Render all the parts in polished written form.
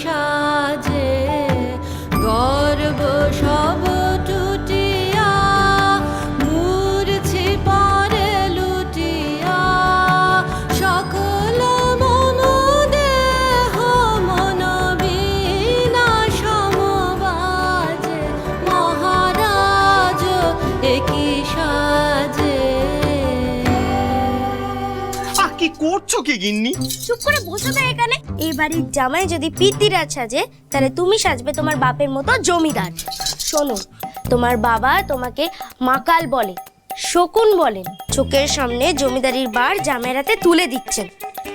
সাজে গর্ব সব টুটিয়া মূর্ছি পরে লুটিয়া সকল মম দেহ মন বিনা সমবাজে মহারাজ একই সাজে। কি করছো কি গিন্নি? চুপ করে বসে থাক এখানে। এই বাড়ির জামাই যদি পিতিরাজ সাজে তাহলে তুমি সাজবে তোমার বাপের মতো জমিদার। শোনো, তোমার বাবা তোমাকে মাকাল বলে, শকুন বলেন। চোখের সামনে জমিদারির বার জামাইয়ের হাতে তুলে দিচ্ছেন।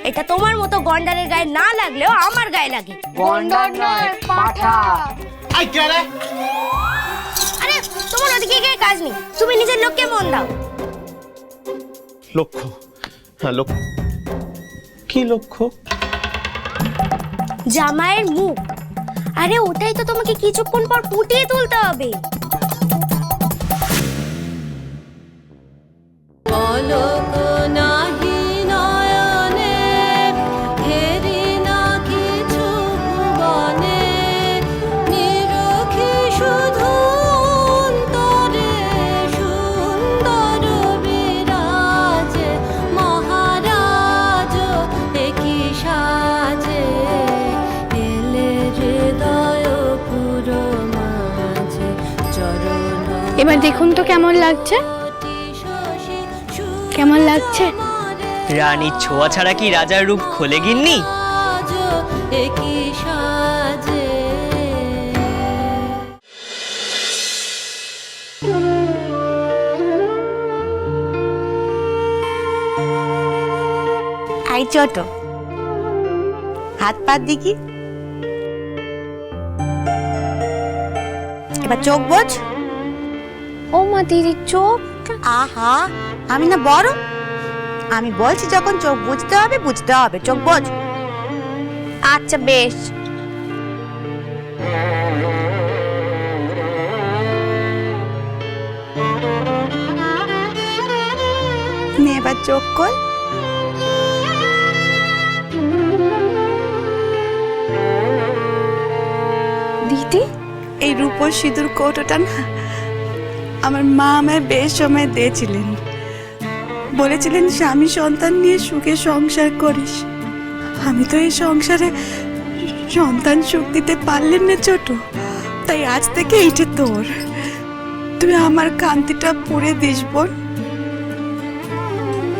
এটা তোমার মতো গন্ডারের গায়ে না লাগলেও আমার গায়ে লাগে। গন্ডার নয়, পাঠা। আই কেরে? আরে তোমার ওদিকে গিয়ে কাজ নেই, তুমি নিজের লোককে মন দাও। লক্ষ্য? হ্যাঁ লক্ষ্য। কি লক্ষ্য? জামাইয়ের মুখ। আরে ওটাই তো তোমাকে কিছুক্ষণ পর ফুটিয়ে তুলতে হবে। পলক নাহি নয়নে হেরি না কিছু ভুবনে নিরখি শুধু অন্তরে সুন্দর বিরাজে মহারাজ একই সাজে এলে হৃদয় পুরো মাঝে চরণ। এবার দেখুন তো কেমন লাগছে, কেমন লাগছে? রানীর ছোঁয়া ছাড়া কি রাজার রূপ খোলে গিন্নি? একই সাজে। আই ছোট, হাত পা দেখি। এবার চোখ বোঝ। ও মা দিদি, চোখ? আহা, আমি না বড়? আমি বলছি যখন চোখ বুঝতে হবে বুঝতে হবে। চোখ বোঝ। আচ্ছা বেশ। নে এবার চোখ খোল। দিদি, এই রূপোর সিঁদুর কৌটোটা না আমার মা আমায় বেশ সময় দিয়েছিলেন। বলেছিলেন স্বামী সন্তান নিয়ে সুখে সংসার করিস। আমি তো এই সংসারে সন্তান সুখ দিতে পারলেন না ছোট, তাই আজ থেকে এইটা তোর। তুই আমার কান্তিটা পুড়ে দিস বোন।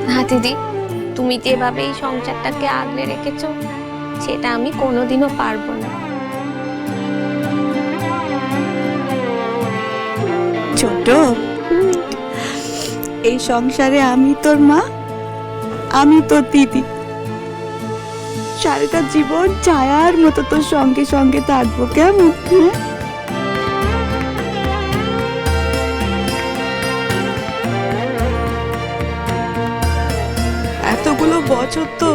না দিদি, তুমি যে এভাবে এই সংসারটাকে আগলে রেখেছো সেটা আমি কোনোদিনও পারবো না। ছোট, এই সংসারে আমি তোর মা, আমি তোর দিদি। সারাটা জীবন ছায়ার মতো তোর সঙ্গে সঙ্গে থাকবো, কেমন? এতগুলো বছর তো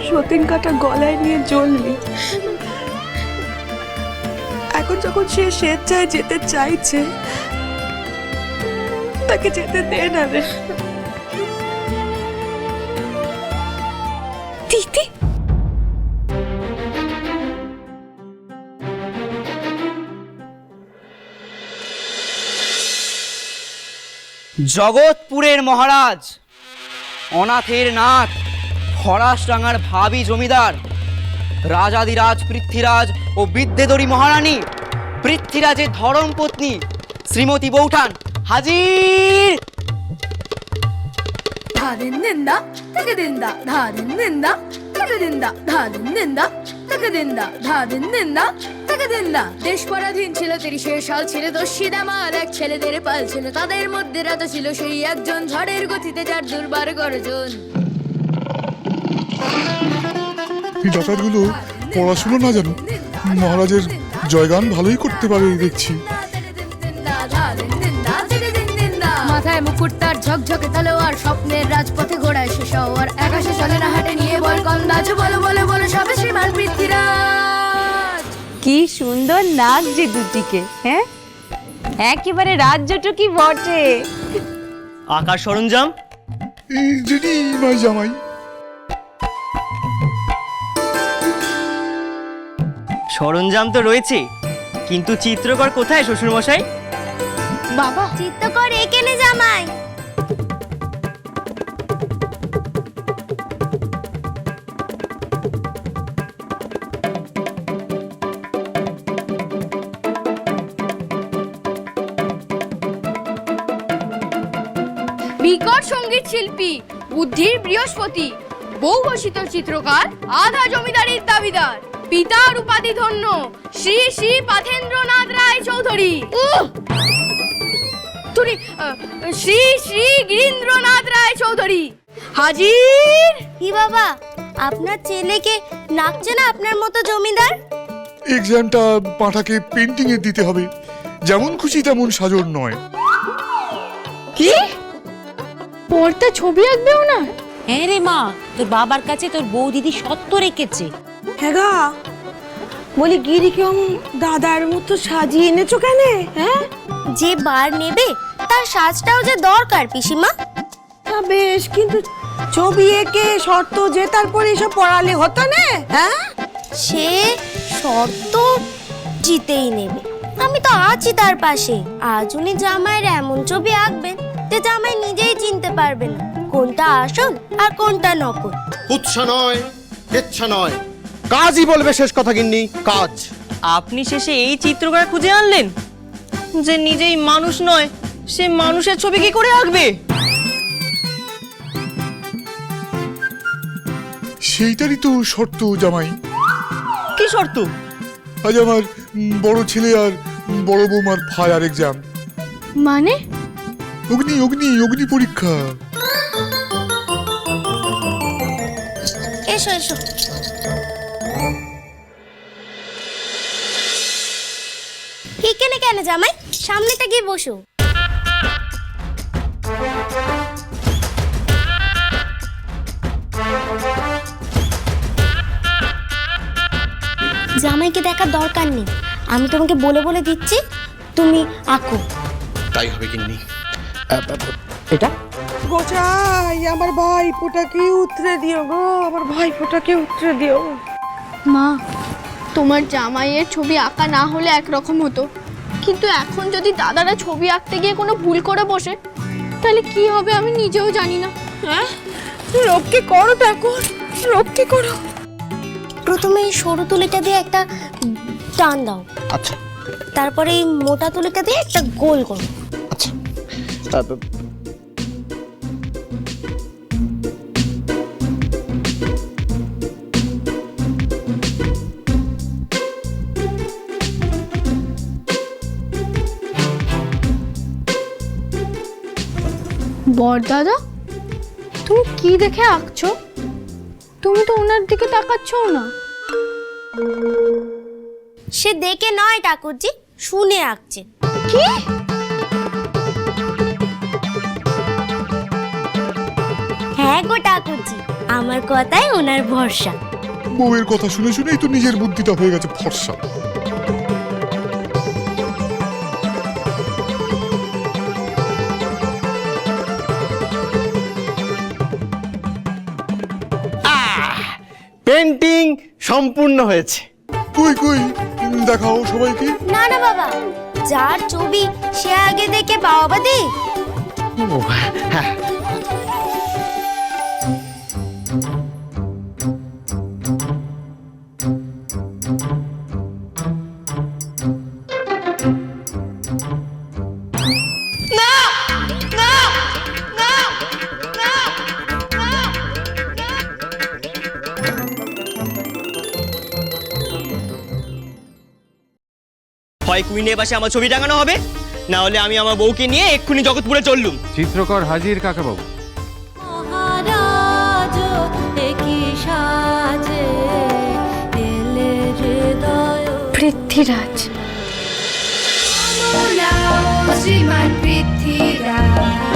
সতীন কাটা গলায় নিয়ে জ্বললি। এখন যখন সে স্বেচ্ছায় যেতে চাইছে তাকে যেতে দে না রে দিদি। জগৎপুরের মহারাজ, অনাথের নাথ, ফরাসডাঙ্গার ভাবী জমিদার, রাজাদিরাজ পৃথ্বীরাজ ও বিদ্যেধরী মহারানী, পৃথ্বীরাজের ধর্মপত্নী শ্রীমতী বৌঠান হাজির। ধাদিন্দা তকদিন্দা ধাদিন্দা তকদিন্দা ধাদিন্দা তকদিন্দা ধাদিন্দা তকদিন্দা। দেশ পরাধীন ছিল ৩০ সাল, ছিল দস্যিদা মার এক ছেলেদের পাল ছিল, তাদের মধ্যে রাজা ছিল সেই একজন, ঝড়ের গতিতে যার দুর্বার গর্জন। এই ডাকাতগুলো পড়াশুনো না জানো, মহারাজের জয়গান ভালোই করতে পারে দেখছি। মাথায় মুকুট তার ঝকঝকে তলোয়ার, স্বপ্নের রাজপথে ঘোড়ায় সে সওয়ার, আকাশে চলে না হাটে নিয়ে বল কন্দাজ, বলো বলো বলো সবে শ্রীমান পৃথ্বীরাজ। কি সুন্দর নাক যে দুটিকে, হ্যাঁ একেবারে রাজ্যটুকি বটে। আকার সরঞ্জাম রেডি নয় জামাই? সরঞ্জাম তো রয়েছে, কিন্তু চিত্রকর কোথায় শ্বশুরমশাই? বাবা, চিত্তকর এখানে জামাই। বিকট সঙ্গীত শিল্পী, বুদ্ধির বৃহস্পতি, বহু ঘোষিত চিত্রকার, আধা জমিদারির দাবিদার, পিতার উপাধি ধন্য শ্রী শ্রী পাথেন্দ্রনাথ রায় চৌধুরী, শ্রী শ্রী গিরীন্দ্রনাথ রায় চৌধুরী হাজির। কি বাবা, আপনার ছেলেকে নাচছে না আপনার মতো জমিদার? এক্সামটা পাঁঠাকে পেন্টিং এ দিতে হবে, যেমন খুশি তেমন সাজর নয়। কি পড়তে ছবি আঁকবেও না? হ্যাঁ রে মা, তোর বাবার কাছে তোর বউ দিদি সত্য রেখেছে। হ্যাঁ গা, বলি গিরিকে দাদার মতো সাজিয়ে এনেছো কেন? হ্যাঁ, যে বার নেবে তার সাজটাও যে দরকার পিসিমা। বেশ, কিন্তু ছবি এঁকে শর্ত যে তারপরে এসব পড়ালে হতো না? হ্যাঁ, সে শর্ত জিতেই নেবে, আমি তো আছি তার পাশে। আজ উনি জামাইয়ের এমন ছবি আঁকবেন যে জামাই নিজেই চিনতে পারবে না কোনটা আসল আর কোনটা নকল। উৎসা নয়, ইচ্ছা নয়, কাজই বলবে শেষ কথা গিন্নি, কাজ। আপনি শেষে এই চিত্রকর খুঁজে আনলেন যে নিজেই মানুষ নয়, সে মানুষের ছবি কি করে আঁকবে? সেইটারই তো শর্ত জামাই। কি শর্ত? আজ আমার বড় ছেলে আর বড় বৌমার ফায়ার এক্সাম, মানে অগ্নি অগ্নি অগ্নি পরীক্ষা। এসো এসো। এখানে কেন জামাই, সামনেটা গিয়ে বসো। জামাইকে দেখার দরকার নেই, আমি তোমাকে বলে বলে দিচ্ছি, তুমি আঁকো। তাই হবে গিন্নি। এটা গোচাই, আমার ভাই ফোটাকে উতরে দিও গো, আমার ভাই ফোটাকে উতরে দিও। মা, তোমার জামাইয়ের ছবি আঁকা না হলে একরকম হতো, কিন্তু এখন যদি দাদারা ছবি আঁকতে গিয়ে কোনো ভুল করে বসে, তাহলে কি হবে আমি নিজেও জানি না। হ্যাঁ, রক্ষে করো ঠাকুর, রক্ষে করো। প্রথমে এই সরু তুলিটা দিয়ে একটা টান দাও, আচ্ছা তারপরে এই মোটা তুলিটা দিয়ে একটা গোল করো। আচ্ছা, বড়দাদা, তুমি কি দেখে আঁকছো? তুমি তো ওনার দিকে তাকাচ্ছও না। সে দেখে নয় ঠাকুরজি, শুনে আঁকছে। কি? হ্যাঁ গো ঠাকুরজি, আমার কথায় ওনার ভরসা। বউয়ের কথা শুনে শুনেই তো নিজের বুদ্ধিটা হয়ে গেছে ফর্সা। পেন্টিং সম্পূর্ণ হয়েছে। কই কই দেখাও সবাইকে। না না বাবা, যার ছবি সে আগে দেখে বাবা দি। হ্যাঁ, হয় কুইনের পাশে আমার ছবি টাঙানো হবে, না হলে আমি আমার বউকে নিয়ে এক্ষুনি জগৎপুরে চললুম। চিত্রকর হাজির কাকাবাবু। পৃথ্বীরাজ, শ্রীমান পৃথ্বীরাজ।